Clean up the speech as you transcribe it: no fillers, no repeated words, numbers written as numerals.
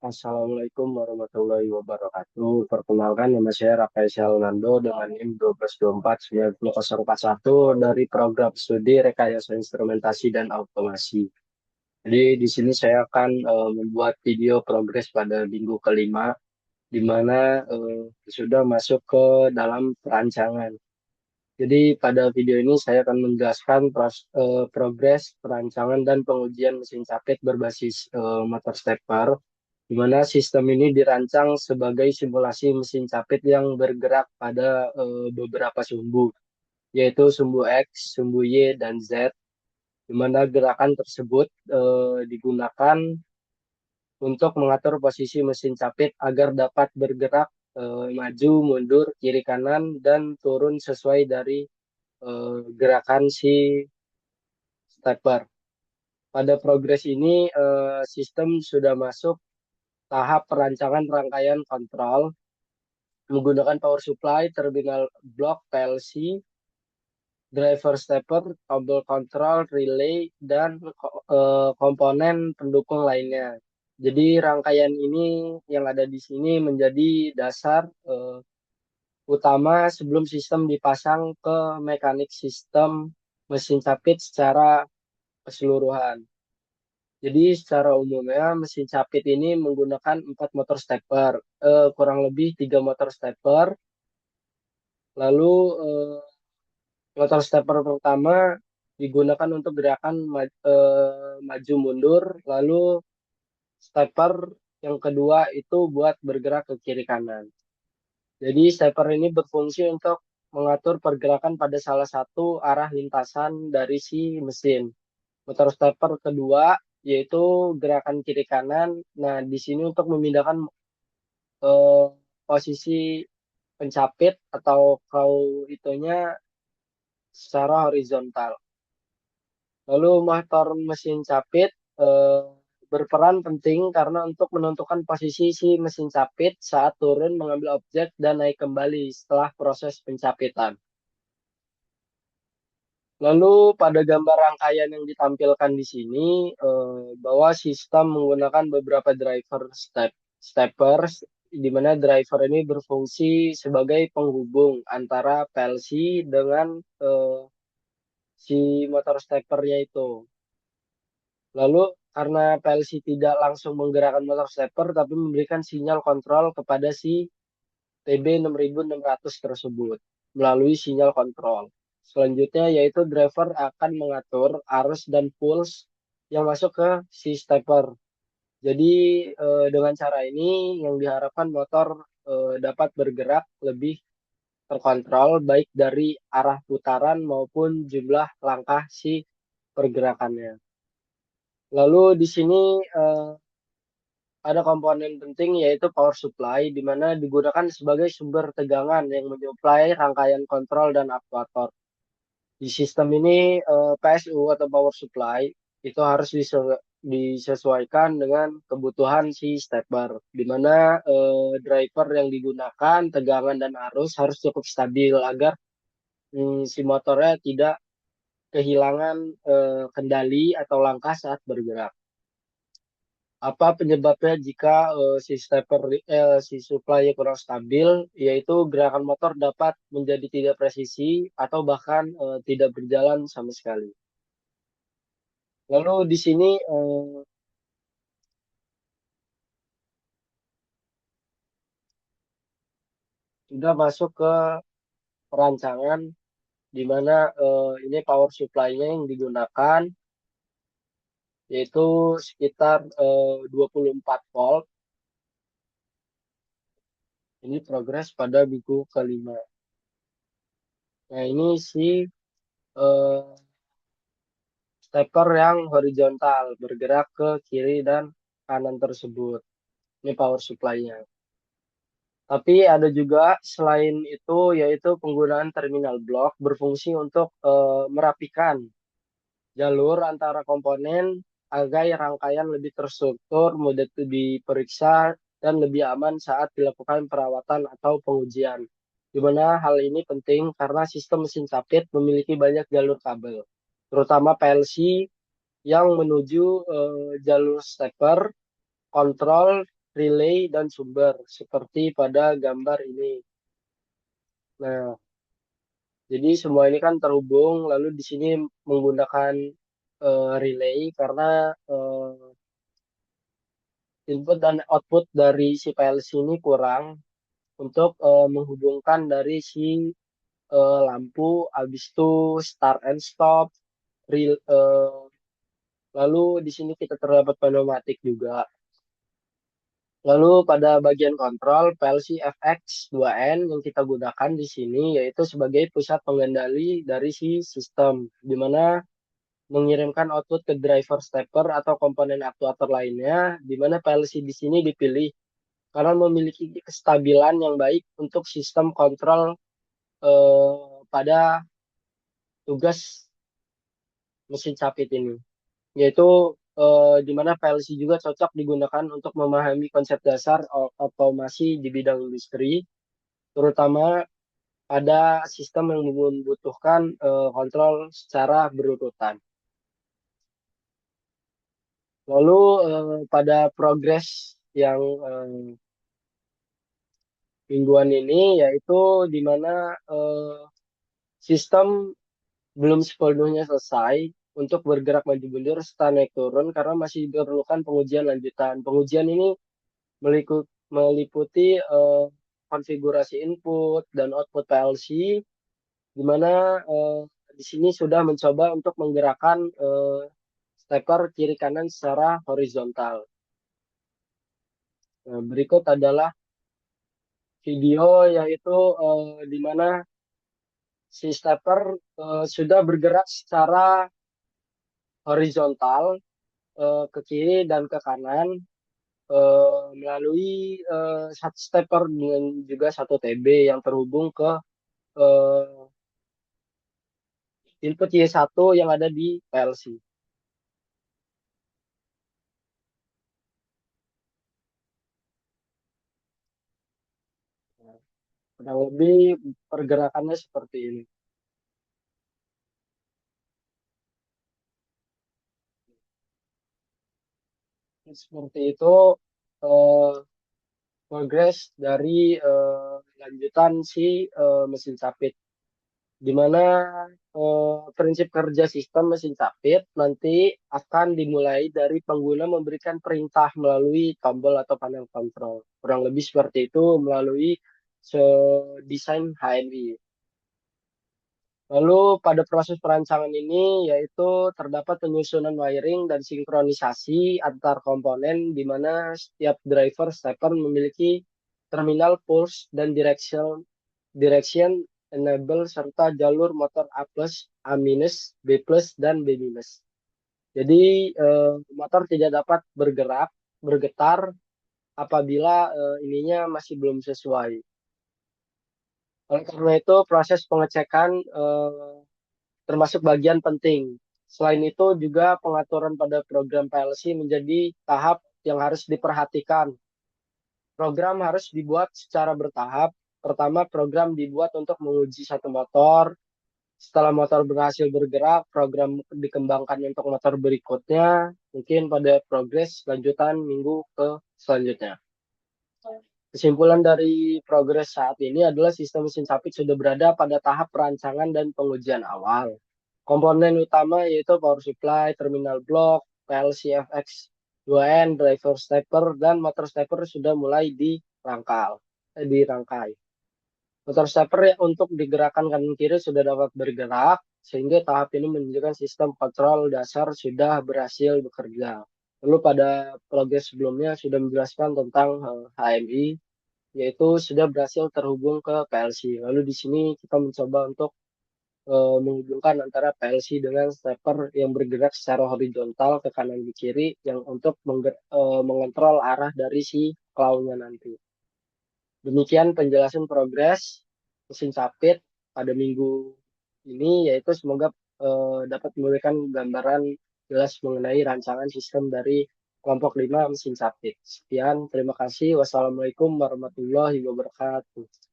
Assalamualaikum warahmatullahi wabarakatuh. Perkenalkan, nama saya Rafael Nando dengan NIM 12249041 dari program studi Rekayasa Instrumentasi dan Automasi. Jadi di sini saya akan membuat video progres pada minggu kelima, di mana sudah masuk ke dalam perancangan. Jadi pada video ini saya akan menjelaskan progres perancangan dan pengujian mesin capit berbasis motor stepper, di mana sistem ini dirancang sebagai simulasi mesin capit yang bergerak pada beberapa sumbu, yaitu sumbu X, sumbu Y, dan Z, di mana gerakan tersebut digunakan untuk mengatur posisi mesin capit agar dapat bergerak maju, mundur, kiri, kanan, dan turun sesuai dari gerakan si stepper. Pada progres ini, sistem sudah masuk tahap perancangan rangkaian kontrol menggunakan power supply, terminal blok, PLC, driver stepper, kabel kontrol, relay, dan komponen pendukung lainnya. Jadi rangkaian ini yang ada di sini menjadi dasar utama sebelum sistem dipasang ke mekanik sistem mesin capit secara keseluruhan. Jadi secara umumnya mesin capit ini menggunakan 4 motor stepper, kurang lebih 3 motor stepper. Lalu motor stepper pertama digunakan untuk gerakan maju mundur, lalu stepper yang kedua itu buat bergerak ke kiri kanan. Jadi stepper ini berfungsi untuk mengatur pergerakan pada salah satu arah lintasan dari si mesin. Motor stepper kedua yaitu gerakan kiri kanan. Nah, di sini untuk memindahkan eh, posisi pencapit atau kau itunya secara horizontal. Lalu motor mesin capit eh, berperan penting karena untuk menentukan posisi si mesin capit saat turun mengambil objek dan naik kembali setelah proses pencapitan. Lalu pada gambar rangkaian yang ditampilkan di sini, bahwa sistem menggunakan beberapa driver steppers, di mana driver ini berfungsi sebagai penghubung antara PLC dengan si motor steppernya itu. Lalu karena PLC tidak langsung menggerakkan motor stepper, tapi memberikan sinyal kontrol kepada si TB6600 tersebut melalui sinyal kontrol. Selanjutnya yaitu driver akan mengatur arus dan pulse yang masuk ke si stepper. Jadi dengan cara ini yang diharapkan motor dapat bergerak lebih terkontrol baik dari arah putaran maupun jumlah langkah si pergerakannya. Lalu di sini ada komponen penting yaitu power supply, di mana digunakan sebagai sumber tegangan yang menyuplai rangkaian kontrol dan aktuator. Di sistem ini PSU atau power supply itu harus disesuaikan dengan kebutuhan si stepper, di mana driver yang digunakan, tegangan dan arus harus cukup stabil agar si motornya tidak kehilangan kendali atau langkah saat bergerak. Apa penyebabnya jika si supply kurang stabil, yaitu gerakan motor dapat menjadi tidak presisi atau bahkan tidak berjalan sama sekali. Lalu di sini sudah masuk ke perancangan di mana ini power supply-nya yang digunakan yaitu sekitar 24 volt. Ini progres pada minggu kelima. Nah ini si eh, stepper yang horizontal bergerak ke kiri dan kanan tersebut. Ini power supply-nya. Tapi ada juga selain itu yaitu penggunaan terminal blok berfungsi untuk merapikan jalur antara komponen agar rangkaian lebih terstruktur, mudah diperiksa, dan lebih aman saat dilakukan perawatan atau pengujian. Di mana hal ini penting karena sistem mesin capit memiliki banyak jalur kabel, terutama PLC yang menuju jalur stepper kontrol, relay, dan sumber seperti pada gambar ini. Nah, jadi semua ini kan terhubung, lalu di sini menggunakan relay karena input dan output dari si PLC ini kurang untuk menghubungkan dari si lampu, habis itu start and stop, lalu di sini kita terdapat pneumatik juga. Lalu pada bagian kontrol PLC FX2N yang kita gunakan di sini yaitu sebagai pusat pengendali dari si sistem, di mana mengirimkan output ke driver stepper atau komponen aktuator lainnya, di mana PLC di sini dipilih karena memiliki kestabilan yang baik untuk sistem kontrol pada tugas mesin capit ini, yaitu di mana PLC juga cocok digunakan untuk memahami konsep dasar otomasi di bidang industri, terutama pada sistem yang membutuhkan kontrol secara berurutan. Lalu pada progres yang mingguan ini yaitu di mana sistem belum sepenuhnya selesai untuk bergerak maju mundur serta naik turun karena masih diperlukan pengujian lanjutan. Pengujian ini meliputi konfigurasi input dan output PLC, di mana di sini sudah mencoba untuk menggerakkan stepper kiri kanan secara horizontal. Nah, berikut adalah video yaitu di mana si stepper sudah bergerak secara horizontal ke kiri dan ke kanan melalui satu stepper dengan juga satu TB yang terhubung ke eh, input Y1 yang ada di PLC. Nah, kurang lebih pergerakannya seperti ini. Seperti itu eh, progres dari lanjutan si mesin capit, di mana prinsip kerja sistem mesin capit nanti akan dimulai dari pengguna memberikan perintah melalui tombol atau panel kontrol. Kurang lebih seperti itu melalui desain HMI. Lalu pada proses perancangan ini yaitu terdapat penyusunan wiring dan sinkronisasi antar komponen di mana setiap driver stepper memiliki terminal pulse dan direction enable serta jalur motor A plus, A minus, B plus, dan B minus. Jadi motor tidak dapat bergetar apabila ininya masih belum sesuai. Oleh karena itu proses pengecekan termasuk bagian penting. Selain itu juga pengaturan pada program PLC menjadi tahap yang harus diperhatikan. Program harus dibuat secara bertahap. Pertama, program dibuat untuk menguji satu motor. Setelah motor berhasil bergerak, program dikembangkan untuk motor berikutnya. Mungkin pada progres lanjutan minggu ke selanjutnya. Kesimpulan dari progres saat ini adalah sistem mesin capit sudah berada pada tahap perancangan dan pengujian awal. Komponen utama yaitu power supply, terminal block, PLC FX 2N, driver stepper, dan motor stepper sudah mulai dirangkai. Motor stepper untuk digerakkan kanan kiri sudah dapat bergerak, sehingga tahap ini menunjukkan sistem kontrol dasar sudah berhasil bekerja. Lalu pada progres sebelumnya sudah menjelaskan tentang HMI, yaitu sudah berhasil terhubung ke PLC. Lalu di sini kita mencoba untuk menghubungkan antara PLC dengan stepper yang bergerak secara horizontal ke kanan ke kiri yang untuk mengontrol arah dari si claw-nya nanti. Demikian penjelasan progres mesin capit pada minggu ini, yaitu semoga dapat memberikan gambaran jelas mengenai rancangan sistem dari kelompok 5 mesin capit. Sekian, terima kasih. Wassalamualaikum warahmatullahi wabarakatuh.